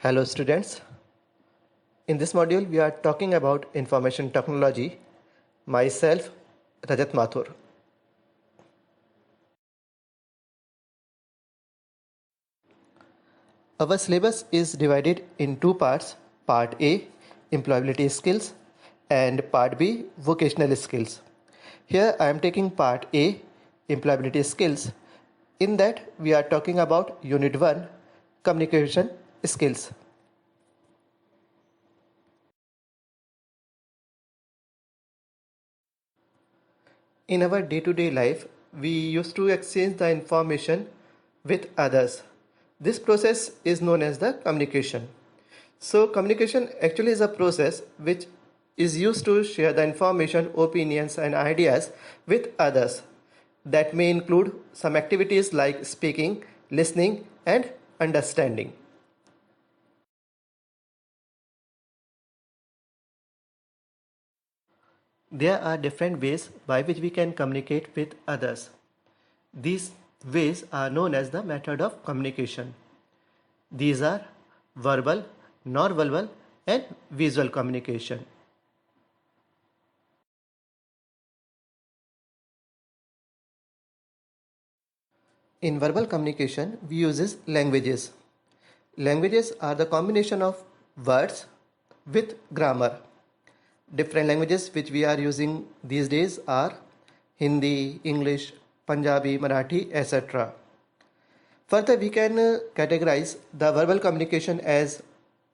Hello students. In this module we are talking about information technology. Myself Rajat Mathur. Our syllabus is divided in two parts. Part A, employability skills, and Part B, vocational skills. Here I am taking Part A, employability skills. In that we are talking about Unit 1, communication skills. In our day-to-day life, we used to exchange the information with others. This process is known as the communication. So communication actually is a process which is used to share the information, opinions and ideas with others. That may include some activities like speaking, listening and understanding. There are different ways by which we can communicate with others. These ways are known as the method of communication. These are verbal, non-verbal and visual communication. In verbal communication, we use languages. Languages are the combination of words with grammar. Different languages which we are using these days are Hindi, English, Punjabi, Marathi, etc. Further, we can categorize the verbal communication as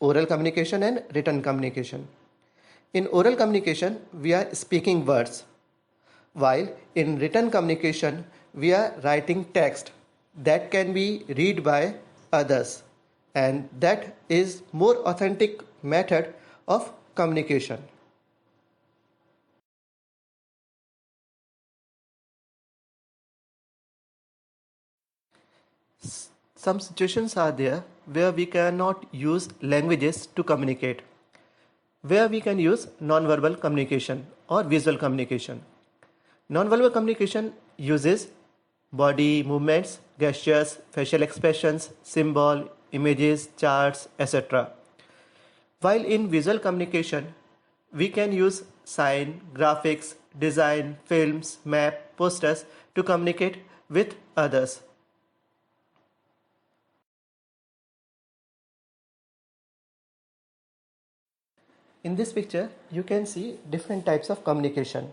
oral communication and written communication. In oral communication, we are speaking words, while in written communication, we are writing text that can be read by others, and that is more authentic method of communication. Some situations are there where we cannot use languages to communicate, where we can use non-verbal communication or visual communication. Non-verbal communication uses body movements, gestures, facial expressions, symbol, images, charts, etc. While in visual communication, we can use sign, graphics, design, films, map, posters to communicate with others. In this picture, you can see different types of communication.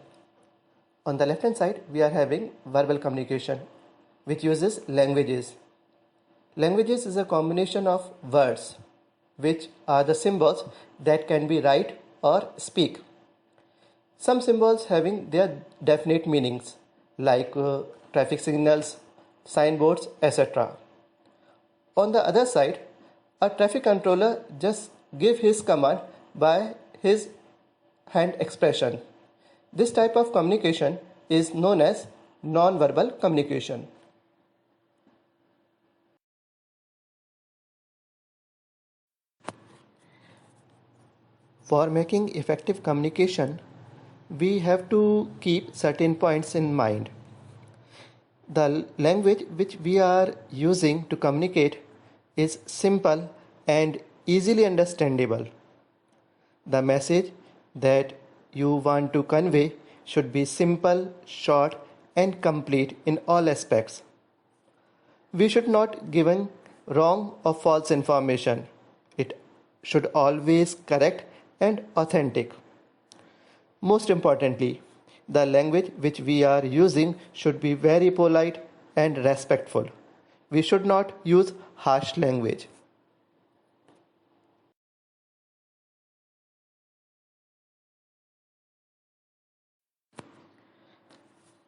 On the left hand side, we are having verbal communication, which uses languages. Languages is a combination of words, which are the symbols that can be write or speak. Some symbols having their definite meanings, like traffic signals, signboards, etc. On the other side, a traffic controller just give his command by his hand expression. This type of communication is known as non-verbal communication. For making effective communication, we have to keep certain points in mind. The language which we are using to communicate is simple and easily understandable. The message that you want to convey should be simple, short, and complete in all aspects. We should not give wrong or false information. It should always correct and authentic. Most importantly, the language which we are using should be very polite and respectful. We should not use harsh language.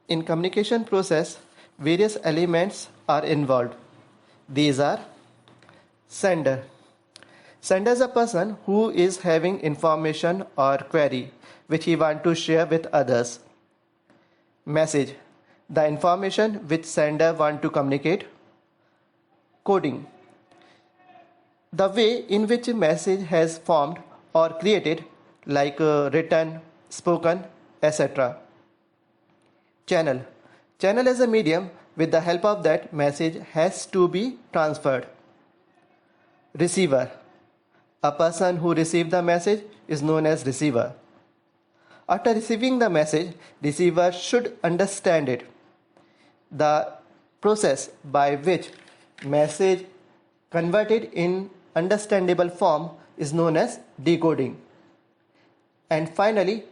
In communication process, various elements are involved. These are sender. Sender is a person who is having information or query which he wants to share with others. Message, the information which sender wants to communicate. Coding, the way in which a message has formed or created, like written, spoken, etc. Channel. Channel is a medium with the help of that message has to be transferred. Receiver. A person who received the message is known as receiver. After receiving the message, receiver should understand it. The process by which message converted in understandable form is known as decoding. And finally,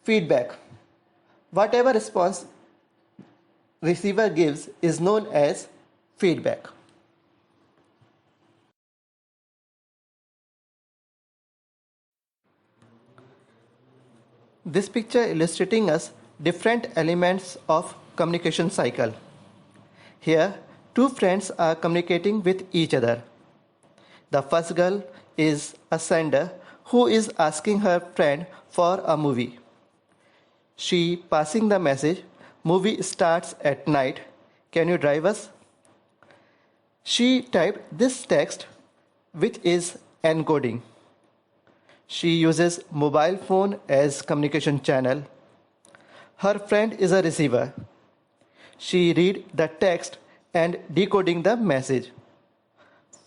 feedback. Whatever response receiver gives is known as feedback. This picture illustrating us different elements of communication cycle. Here, two friends are communicating with each other. The first girl is a sender who is asking her friend for a movie. She passing the message, movie starts at night. Can you drive us? She typed this text, which is encoding. She uses mobile phone as communication channel. Her friend is a receiver. She read the text and decoding the message.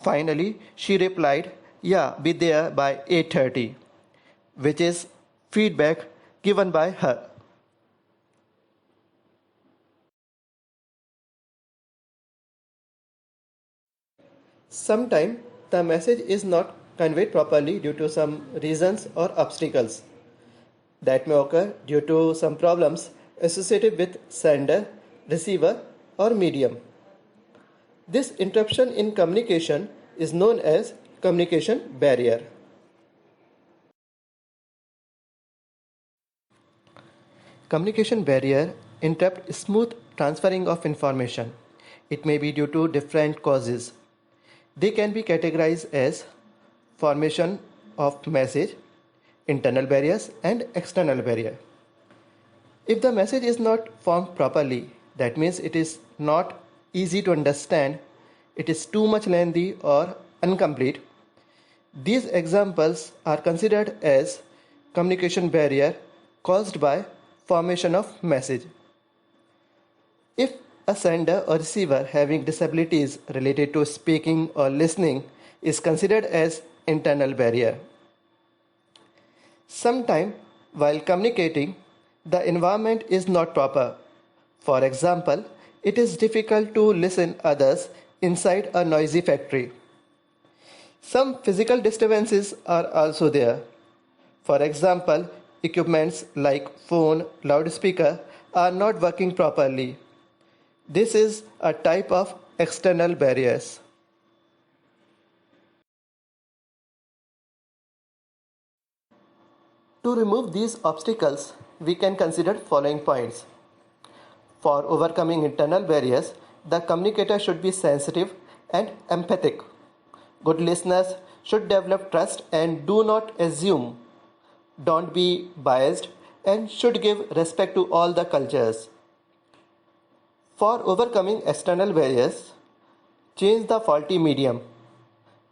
Finally, she replied, "Yeah, be there by 8:30," which is feedback given by her. Sometimes the message is not conveyed properly due to some reasons or obstacles that may occur due to some problems associated with sender, receiver, or medium. This interruption in communication is known as communication barrier. Communication barrier interrupt smooth transferring of information. It may be due to different causes. They can be categorized as formation of message, internal barriers, and external barrier. If the message is not formed properly, that means it is not easy to understand, it is too much lengthy or incomplete. These examples are considered as communication barrier caused by formation of message. If a sender or receiver having disabilities related to speaking or listening is considered as internal barrier. Sometimes while communicating, the environment is not proper. For example, it is difficult to listen others inside a noisy factory. Some physical disturbances are also there. For example, equipments like phone, loudspeaker are not working properly. This is a type of external barriers. To remove these obstacles, we can consider following points. For overcoming internal barriers, the communicator should be sensitive and empathic. Good listeners should develop trust and do not assume. Don't be biased and should give respect to all the cultures. For overcoming external barriers, change the faulty medium.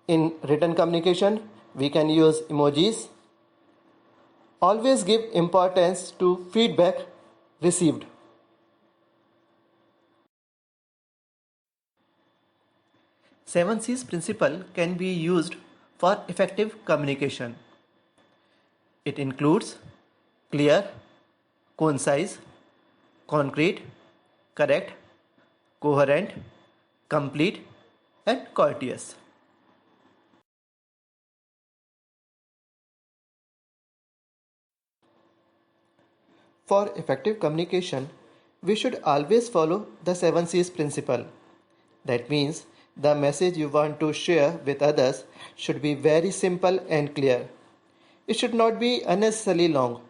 In written communication, we can use emojis. Always give importance to feedback received. Seven C's principle can be used for effective communication. It includes clear, concise, concrete, correct, coherent, complete, and courteous. For effective communication, we should always follow the 7 C's principle. That means the message you want to share with others should be very simple and clear. It should not be unnecessarily long.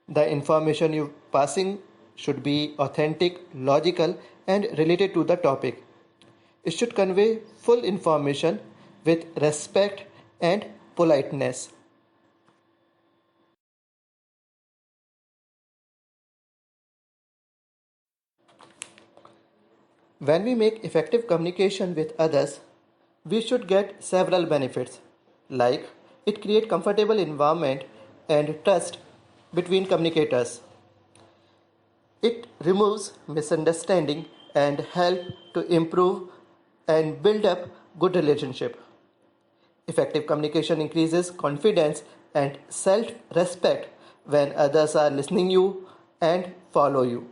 The information you passing should be authentic, logical, and related to the topic. It should convey full information with respect and politeness. When we make effective communication with others, we should get several benefits, like it creates comfortable environment and trust between communicators. It removes misunderstanding and help to improve and build up good relationship. Effective communication increases confidence and self-respect when others are listening you and follow you.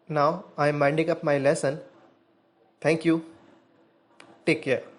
Now I am winding up my lesson. Thank you. Take care.